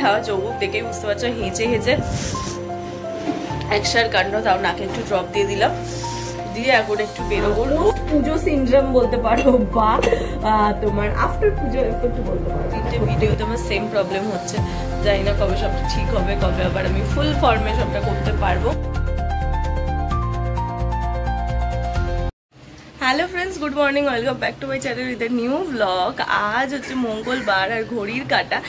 হ্যাঁ চৌবুক দেখেই বুঝতে পারছো, হেঁচে হেঁচে একসার কাণ্ড। তাও নাকে একটু ড্রপ দিয়ে দিলাম, দিয়ে এখন একটু বেরোবো। পুজো সিনড্রোম বলতে পারো বা তোমার আফটার পুজো একটু বলতে পারো। 3টে ভিডিওতে আমার সেম প্রবলেম হচ্ছে, জানি না কবে সবটা ঠিক হবে, কবে আবার আমি ফুল ফর্মে সবটা করতে পারবো। Hello friends, good morning, welcome back to my channel with a new blog. আজ হচ্ছে মঙ্গলবার আর ঘড়ির কাঁটা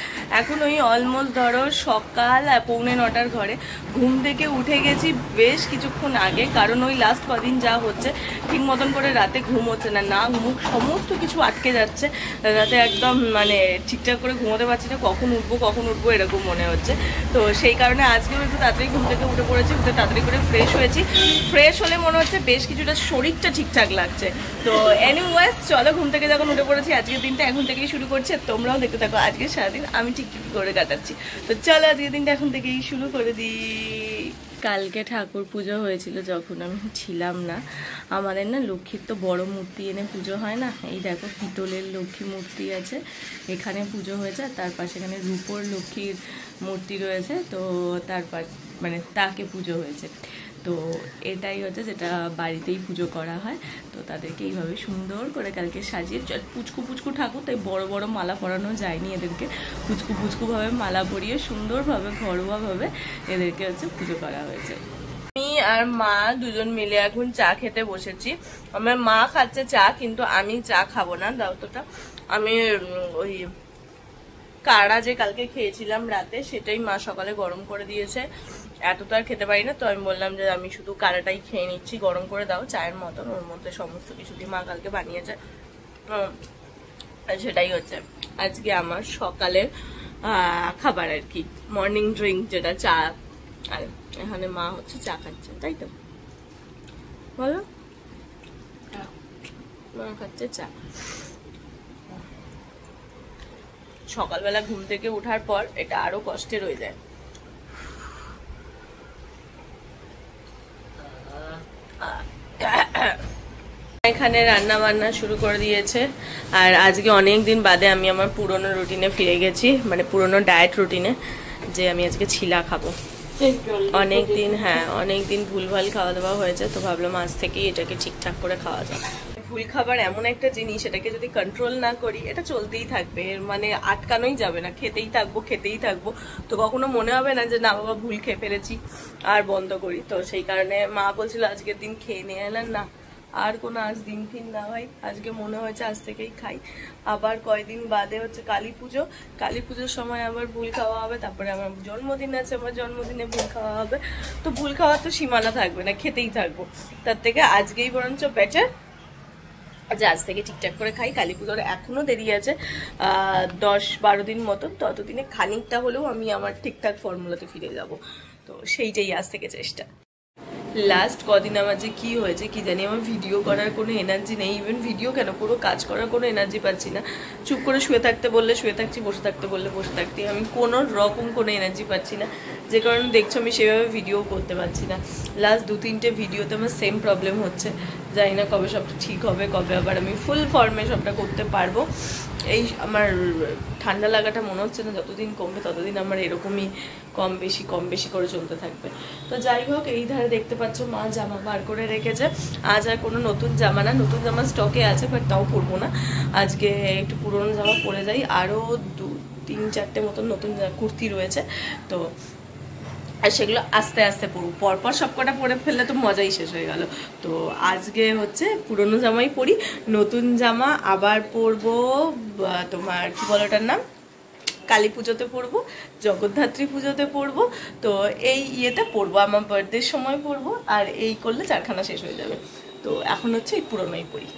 এখন ওই অলমোস্ট ধরো সকাল 8:45 ঘরে। ঘুম থেকে উঠে গেছি বেশ কিছুক্ষণ আগে, কারণ ওই লাস্ট কদিন যা হচ্ছে ঠিক মতন করে রাতে ঘুম হচ্ছে না, নাক মুখ সমস্ত কিছু আটকে যাচ্ছে রাতে, একদম মানে ঠিকঠাক করে ঘুমোতে পারছি না, কখন উঠবো এরকম মনে হচ্ছে। তো সেই কারণে আজকেও একটু তাড়াতাড়ি ঘুম থেকে উঠে পড়েছি, উঠে তাড়াতাড়ি করে ফ্রেশ হয়েছি। ফ্রেশ হলে মনে হচ্ছে বেশ কিছুটা শরীরটা ঠিকঠাক লাগছে। তো এনিওয়েজ চলো, ঘুম থেকে যখন উঠে পড়েছি আজকের দিনটা এখন থেকেই শুরু করছি, তোমরাও দেখতে থাকো আজকে সারাদিন আমি ঠিক করে কাটাচ্ছি। তো চলো আজকের দিনটা এখন থেকেই শুরু করে দিই। কালকে ঠাকুর পুজো হয়েছিল যখন আমি ছিলাম না, আমাদের না লক্ষ্মীর তো বড় মূর্তি এনে পুজো হয় না, এই দেখো পিতলের লক্ষ্মী মূর্তি আছে, এখানে পুজো হয়েছে। আর তার পাশে এখানে রূপোর লক্ষ্মীর মূর্তি রয়েছে, তো তারপর মানে তাকে পুজো হয়েছে। তো এটাই হচ্ছে যেটা বাড়িতেই পুজো করা হয়। তো তাদেরকে এইভাবে সুন্দর করে কালকে সাজিয়ে, পুচকু ঠাকুর, তাই বড় বড় মালা পরানো যায়নি এদেরকে, পুচকুভাবে মালা পরিয়ে সুন্দরভাবে ঘরোয়াভাবে এদেরকে হচ্ছে পুজো করা হয়েছে। আমি আর মা দুজন মিলে এখন চা খেতে বসেছি। আমার মা খাচ্ছে চা, কিন্তু আমি চা খাবো না, দাও তোটা। আমি ওই কাড়া যে কালকে খেয়েছিলাম রাতে, সেটাই মা সকালে গরম করে দিয়েছে, এত তো আর খেতে পারি না। তো আমি বললাম যে আমি শুধু কাড়াটাই খেয়ে নিচ্ছি, গরম করে দাও চায়ের মতন, ওর মধ্যে সমস্ত কিছু দিয়ে মা কালকে বানিয়েছে। সেটাই হচ্ছে আজকে আমার সকালের খাবার আর কি, মর্নিং ড্রিঙ্ক যেটা চা। আর এখানে মা হচ্ছে চা খাচ্ছে, তাই তো বলো, মা খাচ্ছে চা। সকালবেলা ঘুম থেকে ওঠার পর এটা আরো কষ্টের হয়ে যায়। এখানে রান্না বান্না শুরু করে দিয়েছে, আর আজকে অনেক দিন বাদে আমি আমার পুরনো রুটিনে ফিরে গেছি, মানে পুরনো ডায়েট রুটিনে, যে আমি আজকে ছিলা খাবো। অনেকদিন ভুলভাল খাওয়া দাওয়া হয়েছে, তো ভাবলাম আজ থেকেই এটাকে ঠিকঠাক করে খাওয়া যায়। ভুল খাবার এমন একটা জিনিস, এটাকে যদি কন্ট্রোল না করি এটা চলতেই থাকবে, মানে আটকানোই যাবে না, খেতেই থাকবো। তো কখনো মনে হবে না যে না বাবা ভুল খেয়ে ফেলেছি আর বন্ধ করি। তো সেই কারণে মা বলছিল আজকের দিন খেয়ে নিয়ে এলেন না, আর কোনো আজ দিন ফিন না হয়, আজকে মনে হয়েছে আজ থেকেই খাই। আবার কয়দিন বাদে হচ্ছে কালী পুজোর সময় আবার ভুল খাওয়া হবে, তারপরে আমার জন্মদিন আছে, আমার জন্মদিনে ভুল খাওয়া হবে। তো ভুল খাওয়ার তো সীমানা থাকবে না, খেতেই থাকবো। তার থেকে আজকেই বরঞ্চ বেটার যে আজ থেকে ঠিকঠাক করে খাই। কালী পুজোর এখনো দেরি আছে 10-12 দিন মতন, ততদিনে খানিকটা হলেও আমি আমার ঠিকঠাক ফর্মুলাতে ফিরে যাব। তো সেইটাই আজ থেকে চেষ্টা। লাস্ট কদিন আমার যে কি হয়েছে কি জানি, আমার ভিডিও করার কোনো এনার্জি নেই, ইভেন ভিডিও কেন পুরো কাজ করার কোনো এনার্জি পাচ্ছি না। চুপ করে শুয়ে থাকতে বললে শুয়ে থাকছি, বসে থাকতে বললে বসে থাকছি, আমি কোনো রকম কোনো এনার্জি পাচ্ছি না, যে কারণে দেখছো আমি সেভাবে ভিডিও করতে পারছি না। লাস্ট 2-3টে ভিডিওতে আমার সেম প্রবলেম হচ্ছে, জানি না কবে সবটা ঠিক হবে, কবে আবার আমি ফুল ফর্মে সবটা করতে পারবো। এই আমার ঠান্ডা লাগাটা মনে হচ্ছে না যতদিন কমবে ততদিন আমার এরকমই কম বেশি করে চলতে থাকবে। তো যাই হোক, এই ধারে দেখতে পাচ্ছ মা জামা বার করে রেখেছে। আজ আর কোনো নতুন জামা না, নতুন জামা স্টকে আছে বাট তাও পরবো না, আজকে একটু পুরনো জামা পরে যাই। আরও 2-3-4টে মতন নতুন কুর্তি রয়েছে, তো আর সেগুলো আস্তে আস্তে পরবো, পরপর সবকটা পরে ফেললে তো মজাই শেষ হয়ে গেল। তো আজকে হচ্ছে পুরনো জামাই পরি, নতুন জামা আবার পরবো তোমার কি বলো ওটার নাম, কালী পুজোতে পরবো, জগদ্ধাত্রী পুজোতে পরবো। তো এই ইয়েতে পরবো, আমার বার্থডের সময় পরবো, আর এই করলে চারখানা শেষ হয়ে যাবে। তো এখন হচ্ছে এই পুরনোই পরি।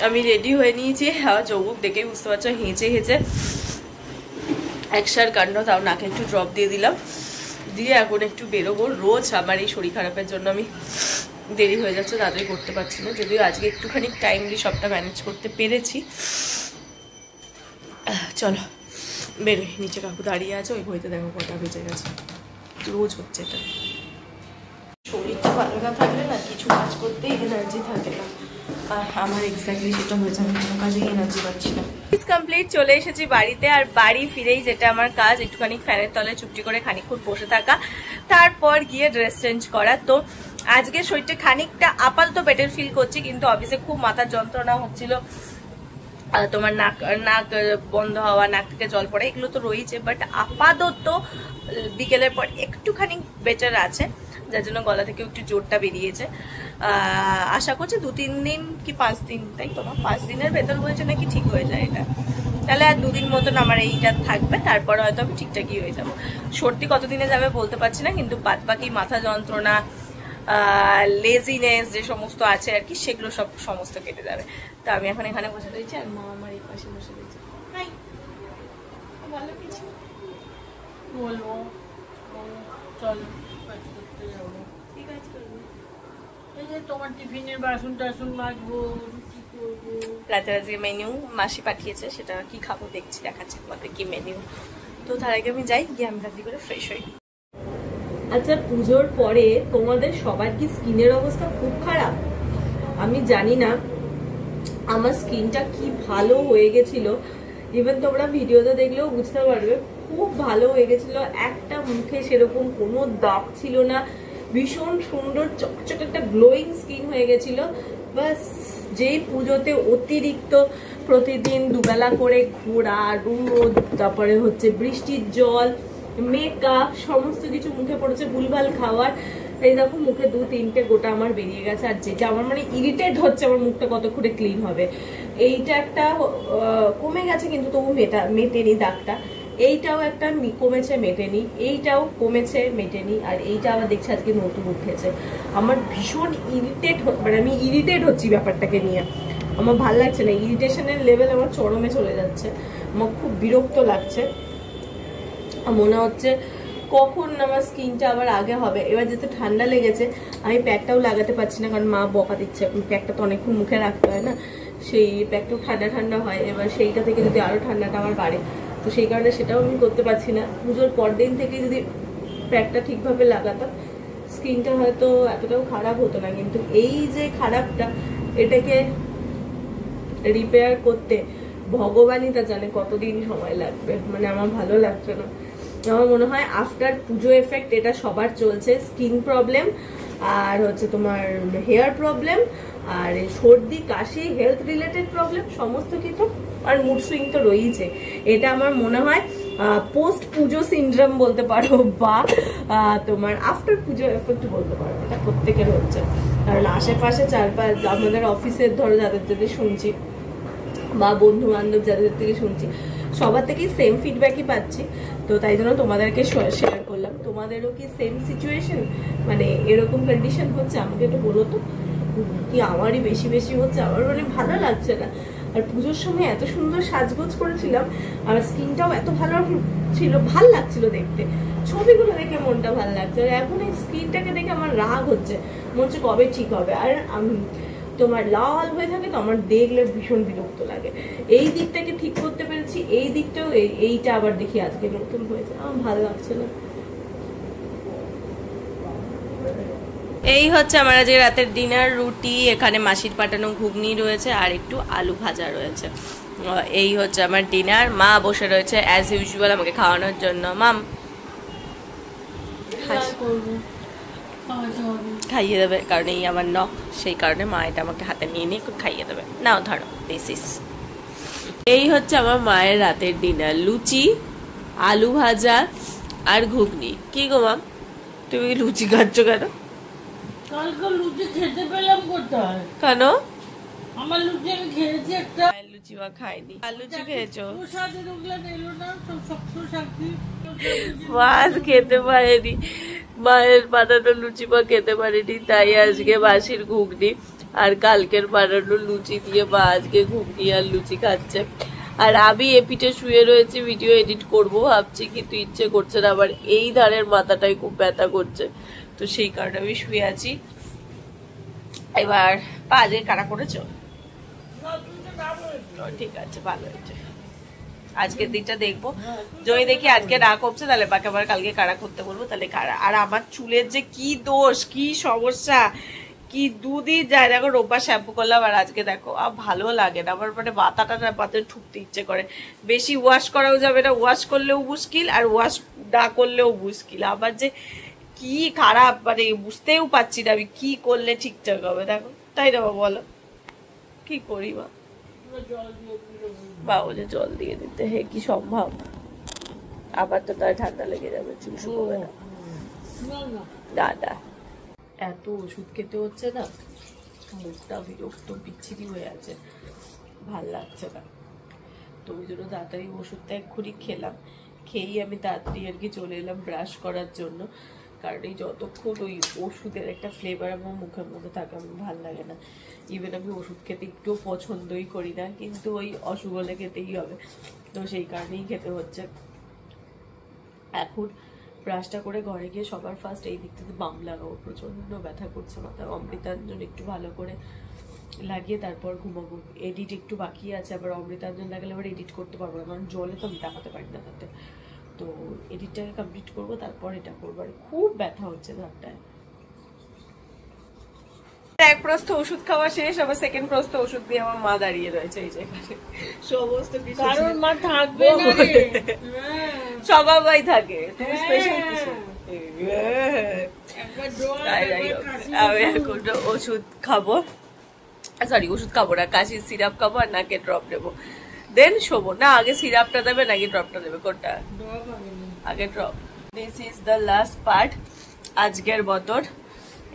আমি রেডি হয়ে নিয়েছি, হ্যাঁ চৌবুক দেখেই বুঝতে পারছো, হেঁচে হেঁচে একসার কাণ্ড। তাও নাকে একটু ড্রপ দিয়ে দিলাম, দিয়ে এখন একটু বেরোবো। রোজ আমার এই শরীর খারাপের জন্য আমি দেরি হয়ে যাচ্ছে, তাড়াতাড়ি করতে পারছি না, যদিও আজকে একটুখানি টাইমলি সবটা ম্যানেজ করতে পেরেছি। চলো বেরোই, নিচে কাকু দাঁড়িয়ে আছে, ওই ঘড়িতে দেখো কটা বেজে গেছে, রোজ হচ্ছে এটা। শরীরটা ভালো না থাকলে না কিছু কাজ করতেই এনার্জি থাকে না, আর আমার এক্স্যাক্টলি সেটা হয়েছে, আমি কোনো কাজেই এনার্জি পাচ্ছি না। কমপ্লিট, চলে এসেছি বাড়িতে। আর বাড়ি ফিরেই যেটা আমার কাজ, একটুখানি ফ্যানের তলে চুপটি করে খানিকক্ষণ বসে থাকা, তারপর গিয়ে ড্রেস চেঞ্জ করা। তো আজকে শরীরটা খানিকটা আপাতত বেটার ফিল করছি, কিন্তু অফিসে খুব মাথার যন্ত্রণা হচ্ছিল, তোমার নাক বন্ধ হওয়া, নাক থেকে জল পড়া, এগুলো তো রয়েছে। বাট আপাতত বিকেলের পর একটুখানি বেটার আছে, যার জন্য গলা থেকে একটু জোরটা বেরিয়েছে। আশা করছি 2-3 দিন কি 5 দিন, তাই তোমার 5 দিনের ভেতর বলছে নাকি ঠিক হয়ে যায় এটা, তাহলে আর 2 দিন মতন আমার এইটা থাকবে, তারপরে হয়তো আমি ঠিকঠাকই হয়ে যাবো। সর্দি কতদিনে যাবে বলতে পারছি না, কিন্তু বাদ বাকি মাথা যন্ত্রণা, লেজিনেস যে সমস্ত আছে আর কি, সেগুলো সমস্ত কেটে যাবে। তো আমি এখন এখানে বসে রয়েছি, আর মা আমার এই পাশে বসে রয়েছে। ভালো কিছু বলবো, চলো ঠিক আছে, এই যে তোমার টিফিনের বাসন টাসন মাজবো, কি করবো। রাতে আজকে মেনু মাসি পাঠিয়েছে, সেটা কি খাবো দেখছি, দেখাচ্ছি তোমাদের কি মেনু। তো তার আগে আমি যাই, গিয়ে আমি তাড়াতাড়ি করে ফ্রেশ হই। আচ্ছা, পুজোর পরে তোমাদের সবার কি স্কিনের অবস্থা খুব খারাপ? আমি জানি না, আমার স্কিনটা কি ভালো হয়ে গেছিল, ইভেন তোমরা ভিডিওতে দেখলেও বুঝতে পারবে, খুব ভালো হয়ে গেছিল। একটা মুখে সেরকম কোনো দাগ ছিল না, ভীষণ সুন্দর চকচক একটা গ্লোয়িং স্কিন হয়ে গেছিল। বাস যেই পুজোতে অতিরিক্ত প্রতিদিন দুবেলা করে ঘোরা, রোদ, তারপরে হচ্ছে বৃষ্টির জল, মেকআপ, সমস্ত কিছু মুখে পড়েছে, ভুলভাল খাওয়ার, এই দেখো মুখে 2-3টে গোটা আমার বেরিয়ে গেছে। আর যেটা আমার মানে ইরিটেট হচ্ছে, আমার মুখটা কত করে ক্লিন হবে, এইটা একটা কমে গেছে, কিন্তু তবু মেটেনি দাগটা। এইটাও একটা কমেছে, মেটেনি, এইটাও কমেছে, মেটেনি, আর এইটা আবার দেখছি আজকে নতুন উঠেছে। আমার ভীষণ ইরিটেট, মানে আমি ইরিটেট হচ্ছি ব্যাপারটাকে নিয়ে, আমার ভালো লাগছে না, ইরিটেশনের লেভেল আমার চরমে চলে যাচ্ছে, আমার খুব বিরক্ত লাগছে। মনে হচ্ছে কখন আমার স্কিনটা আবার আগে হবে। এবার যেহেতু ঠান্ডা লেগেছে, আমি প্যাকটাও লাগাতে পারছি না, কারণ মা বকা দিচ্ছে, এখন প্যাকটা তো অনেকক্ষণ মুখে রাখতে হয় না, সেই প্যাকটাও ঠান্ডা ঠান্ডা হয়, এবার সেইটা থেকে যদি আরো ঠান্ডাটা আমার বাড়ে, তো সেই কারণে সেটাও আমি করতে পারছি না। পুজোর পর দিন থেকে যদি প্যাকটা ঠিকভাবে লাগাতাম, স্কিনটা হয়তো এতটাও খারাপ হতো না। কিন্তু এই যে খারাপটা, এটাকে রিপেয়ার করতে ভগবানই তা জানে কতদিন সময় লাগবে, মানে আমার ভালো লাগছে না। আমার মনে হয় আফটার পুজো এফেক্ট এটা সবার চলছে, স্কিন প্রবলেম, আর হচ্ছে তোমার হেয়ার প্রবলেম, আর সর্দি কাশি, হেলথ রিলেটেড প্রবলেম, সমস্ত কিছু, আর মুড সুইং তো রয়েছে। এটা আমার মনে হয় পোস্ট পুজো সিনড্রোম বলতে পারো, বা তোমার আফটার পুজো এফেক্ট বলতে পারো, এটা প্রত্যেকের হচ্ছে। কারণ আশেপাশে চারপাশ আমাদের অফিসের ধরো যাদের শুনছি, বা বন্ধু বান্ধব যাদের থেকে শুনছি, সবার থেকেই সেম ফিডব্যাকই পাচ্ছি। তো তাই জন্য তোমাদেরকে শেয়ার করলাম। তোমাদেরও কি সেম সিচুয়েশন, মানে এরকম কন্ডিশন হচ্ছে? আমাকে একটু বলো তো, কি আমারই বেশি বেশি হচ্ছে? আমার মানে ভালো লাগছে না। আর পুজোর সময় এত সুন্দর সাজগোজ করেছিলাম, আর স্কিনটাও এত ভালো ছিল, ভাল লাগছিল দেখতে, ছবিগুলো দেখে মনটা ভালো লাগছে। আর এখন এই স্কিনটাকে দেখে আমার রাগ হচ্ছে, মনে হচ্ছে কবে ঠিক হবে। আর তোমার লাল হয়ে থাকে, তো আমার দেখলে ভীষণ বিরক্ত লাগে। এই দিকটাকে ঠিক করতে পেরেছি, এই দিকটাও, এইটা আবার দেখি আজকে নতুন হয়েছে, আমার ভালো লাগছে না। এই হচ্ছে আমার আজকে রাতের ডিনার, রুটি, এখানে মাসির পাঠানো ঘুগনি রয়েছে, আর একটু আলু ভাজা রয়েছে। এই হচ্ছে আমার ডিনার। মা বসে রয়েছে অ্যাজ ইউজুয়াল আমাকে খাওয়ানোর জন্য। মাম খাইয়ে দেবে, কারণ এই আমার নখ, সেই কারণে মা এটা আমাকে হাতে নিয়ে নিয়ে খাইয়ে দেবে। নাও ধরো, দিস। এই হচ্ছে আমার মায়ের রাতের ডিনার, লুচি, আলু ভাজা আর ঘুগনি। কি গো মাম, তুমি লুচি খাচ্ছ কেন? কালকে লুচি খেতে পেলাম কোথায়? কেন? আমার লুচি আমি খেয়েছি একটা। লুচি বা খাইনি। আর লুচি খেয়েছো? সাথে রুগলা এলো না, সব শক্ত শান্তি। মাছ খেতে পারেনি, মায়ের বানানো লুচি বা খেতে পারেনি, তাই আজকে মাসির ঘুগনি আর কালকের বানানো লুচি দিয়ে মা আজকে ঘুগনি আর লুচি খাচ্ছে। আর আমি এপিঠে শুয়ে রয়েছি, ভিডিও এডিট করব ভাবছি, কিন্তু ইচ্ছে করছে না, আবার এই ধারের মাথাটাই খুব ব্যথা করছে, তো সেই কারণে আমি শুয়ে আছি। এবার পা যে কারা করেছো? ঠিক আছে, ভালো হয়েছে। আজকের দিকটা দেখবো, যদি দেখি আজকে না কমছে তাহলে বাকি আবার কালকে কারা করতে বলবো, তাহলে কারা। আর আমার চুলের যে কি দোষ, কি সমস্যা, কি দুদিন যায় দেখো, রোববার শ্যাম্পু করলাম আর আজকে দেখো ভালো লাগে না আমার, মানে মাথাটা পাতে ঠুকতে ইচ্ছে করে। বেশি ওয়াশ করাও যাবে না, ওয়াশ করলেও মুশকিল আর ওয়াশ না করলেও মুশকিল। আবার যে কি খারাপ, মানে বুঝতেও পারছি না আমি কি করলে ঠিকঠাক হবে। দেখো তাই না বলো, কি করি মা? বা বলে জল দিয়ে দিতে, হে কি সম্ভব? আবার তো তার ঠান্ডা লেগে যাবে, চুল শুকোবে না। দাদা এত ওষুধ খেতে হচ্ছে না, মুখটা বিরক্ত বিচ্ছিরি হয়ে আছে, ভাল লাগছে না। তো ওই জন্য তাড়াতাড়ি ওষুধটা এক্ষুনি খেলাম, খেয়েই আমি তাড়াতাড়ি আর কি চলে এলাম ব্রাশ করার জন্য। কারণ এই যতক্ষণ ওই ওষুধের একটা ফ্লেভার আমার মুখের মধ্যে থাকে আমার ভালো লাগে না। ইভেন আমি ওষুধ খেতে একটুও পছন্দই করি না, কিন্তু ওই অসুখ হলে খেতেই হবে, তো সেই কারণেই খেতে হচ্ছে। এখন ব্রাশটা করে ঘরে গিয়ে সবার ফার্স্ট এই দিকটাতে বাম লাগাবো, প্রচন্ড ব্যথা করছে মাথা। অমৃতাঞ্জন একটু ভালো করে লাগিয়ে তারপর ঘুমাবো। এডিট একটু বাকি আছে, আবার অমৃতাঞ্জন লাগালে আবার এডিট করতে পারবো না, কারণ জলে তো আমি দেখাতে পারি না তাতে। তো এডিটটাকে কমপ্লিট করবো, তারপর এটা করবো। আর খুব ব্যথা হচ্ছে ধারটায়। এক প্রস্থ ওষুধ খাওয়া শেষ, আবার সেকেন্ড প্রস্থ ওষুধ দিয়ে আমার মা দাঁড়িয়ে রয়েছে এই জায়গায়। সমস্ত কিছু কারণ মা থাকবে না রে। সবাই থাকে, তুমি স্পেশাল কিছু। আমি এখন ওষুধ খাবো, সরি ওষুধ খাবো না, কাশির সিরাপ খাবো আর নাকে ড্রপ নেবো, দেন শোবো। না আগে সিরাপটা দেবে নাকি ড্রপটা দেবে, কোনটা? আগে drop. This is the last part আজকের বতর।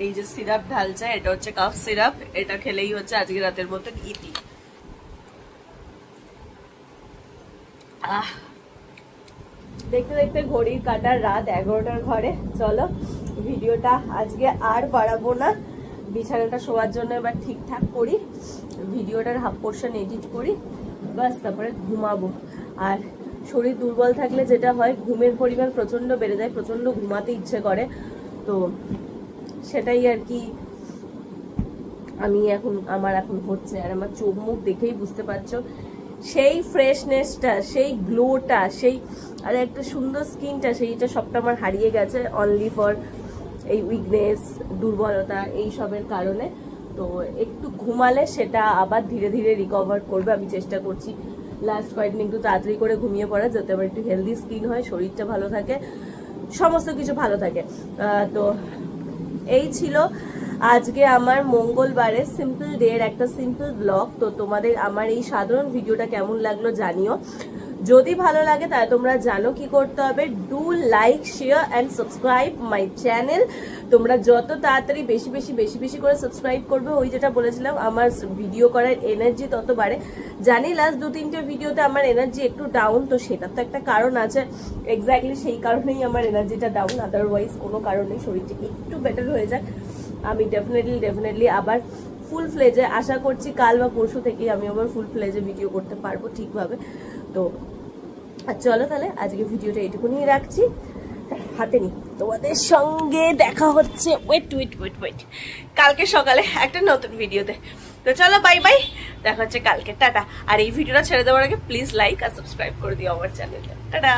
এই যে সিরাপ ঢালছে, এটা হচ্ছে কাফ সিরাপ, এটা খেলেই হচ্ছে আজকে রাতের মতন ইতি। দেখতে দেখতে ঘড়ির কাটার রাত 11টার ঘরে। চলো ভিডিওটা আজকে আর বাড়াবো না, বিছানাটা শোয়ার জন্য এবার ঠিকঠাক করি, ভিডিওটার হাফ পোর্শন এডিট করি, বাস তারপরে ঘুমাবো। আর শরীর দুর্বল থাকলে যেটা হয়, ঘুমের পরিমাণ প্রচন্ড বেড়ে যায়, প্রচন্ড ঘুমাতে ইচ্ছে করে। তো সেটাই আর কি আমার এখন হচ্ছে। আর আমার চোখ মুখ দেখেই বুঝতে পারছো, সেই ফ্রেশনেসটা, সেই গ্লোটা, সেই আর একটা সুন্দর স্কিনটা, সেইটা সবটা আমার হারিয়ে গেছে অনলি ফর এই উইকনেস, দুর্বলতা, এই সবের কারণে। তো একটু ঘুমালে সেটা আবার ধীরে ধীরে রিকভার করবে। আমি চেষ্টা করছি লাস্ট কয়েকদিন একটু তাড়াতাড়ি করে ঘুমিয়ে পড়া, যাতে আমার একটু হেলদি স্কিন হয়, শরীরটা ভালো থাকে, সমস্ত কিছু ভালো থাকে। তো এই ছিল আজকে আমার মঙ্গলবারের সিম্পল ডে এর একটা সিম্পল ব্লগ। তো তোমাদের আমার এই সাধারণ ভিডিওটা কেমন লাগলো জানিও। যদি ভালো লাগে তাহলে তোমরা জানো কি করতে হবে, do like, share and subscribe my channel. তোমরা যত তাড়াতাড়ি বেশি বেশি করে সাবস্ক্রাইব করবে, ওই যেটা বলেছিলাম আমার ভিডিও করার এনার্জি তত বাড়ে। জানি লাস্ট 2-3টে ভিডিওতে আমার এনার্জি একটু ডাউন, তো সেটার তো একটা কারণ আছে, এক্স্যাক্টলি সেই কারণেই আমার এনার্জিটা ডাউন, আদারওয়াইজ কোনো কারণে শরীরটা একটু বেটার হয়ে যাক। আমি ডেফিনেটলি আবার ফুল ফ্লেজে, আশা করছি কাল বা পরশু থেকেই আমি আবার ফুল ফ্লেজে ভিডিও করতে পারবো ঠিকভাবে। তো চলো তাহলে আজকে ভিডিওটা এইটুকুনি রাখছি, হাতে নি। তোমাদের সঙ্গে দেখা হচ্ছে ওয়েট কালকে সকালে একটা নতুন ভিডিওতে। তো চলো বাই বাই, দেখা হচ্ছে কালকে, টাটা। আর এই ভিডিওটা ছেড়ে দেওয়ার আগে প্লিজ লাইক আর সাবস্ক্রাইব করে দিও আমার চ্যানেলটা, টাটা।